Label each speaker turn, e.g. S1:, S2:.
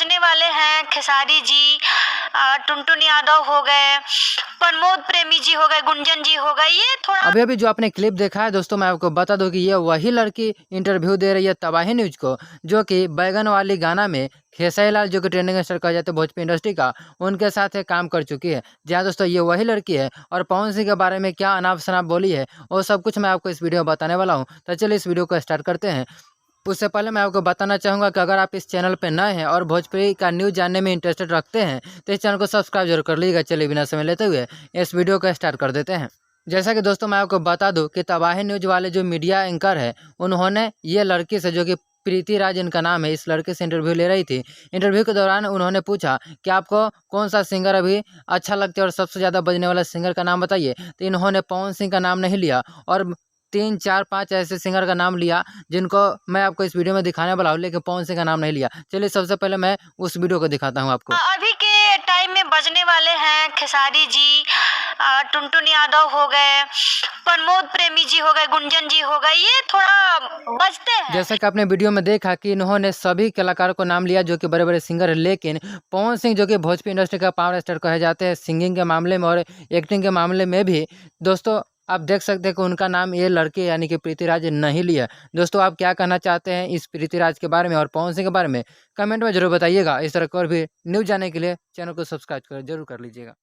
S1: बजने वाले हैं खेसारी जी, टुनटुन यादव हो गए, प्रमोद प्रेमी जी हो गए, गुंजन जी हो गए। ये थोड़ा
S2: अभी अभी जो आपने क्लिप देखा है दोस्तों, मैं आपको बता दूं कि ये वही लड़की इंटरव्यू दे रही है तबाही न्यूज को, जो कि बैगन वाली गाना में खेसारी लाल जो कि ट्रेंडिंग स्टार कहा जाता है भोजपुरी इंडस्ट्री का, उनके साथ ये काम कर चुकी है। जी हाँ दोस्तों, ये वही लड़की है और पवन सिंह के बारे में क्या अनाप शनाप बोली है वो सब कुछ मैं आपको इस वीडियो में बताने वाला हूँ। तो चलिए इस वीडियो को स्टार्ट करते हैं। उससे पहले मैं आपको बताना चाहूँगा कि अगर आप इस चैनल पर नए हैं और भोजपुरी का न्यूज़ जानने में इंटरेस्टेड रखते हैं तो इस चैनल को सब्सक्राइब जरूर कर लीजिएगा। चलिए बिना समय लेते हुए इस वीडियो को स्टार्ट कर देते हैं। जैसा कि दोस्तों मैं आपको बता दूं कि तबाही न्यूज़ वाले जो मीडिया एंकर है, उन्होंने ये लड़की से, जो कि प्रीति राज इनका नाम है, इस लड़के से इंटरव्यू ले रही थी। इंटरव्यू के दौरान उन्होंने पूछा कि आपको कौन सा सिंगर अभी अच्छा लगता है और सबसे ज़्यादा बजने वाला सिंगर का नाम बताइए। तो इन्होंने पवन सिंह का नाम नहीं लिया और 3, 4, 5 ऐसे सिंगर का नाम लिया जिनको मैं आपको इस वीडियो में दिखाने वाला हूँ, लेकिन पवन सिंह का नाम नहीं लिया। चलिए सबसे पहले मैं उस वीडियो को दिखाता हूँ आपको।
S1: अभी के टाइम में बजने वाले हैं खेसारी जी, टुनटुन यादव हो गए, प्रमोद प्रेमी जी हो गए, गुंजन जी हो गए। ये थोड़ा बजते हैं।
S2: जैसा कि आपने वीडियो में देखा कि इन्होंने सभी कलाकारों को नाम लिया जो कि बड़े बड़े सिंगर हैं, लेकिन पवन सिंह जो कि भोजपुरी इंडस्ट्री का पावर स्टार कहे जाते हैं सिंगिंग के मामले में और एक्टिंग के मामले में भी, दोस्तों आप देख सकते हैं कि उनका नाम ये लड़के यानी कि प्रीति राज नहीं लिया। दोस्तों आप क्या कहना चाहते हैं इस प्रीति राज के बारे में और पवन सिंह के बारे में, कमेंट में जरूर बताइएगा। इस तरह की और भी न्यूज़ जानने के लिए चैनल को सब्सक्राइब जरूर कर लीजिएगा।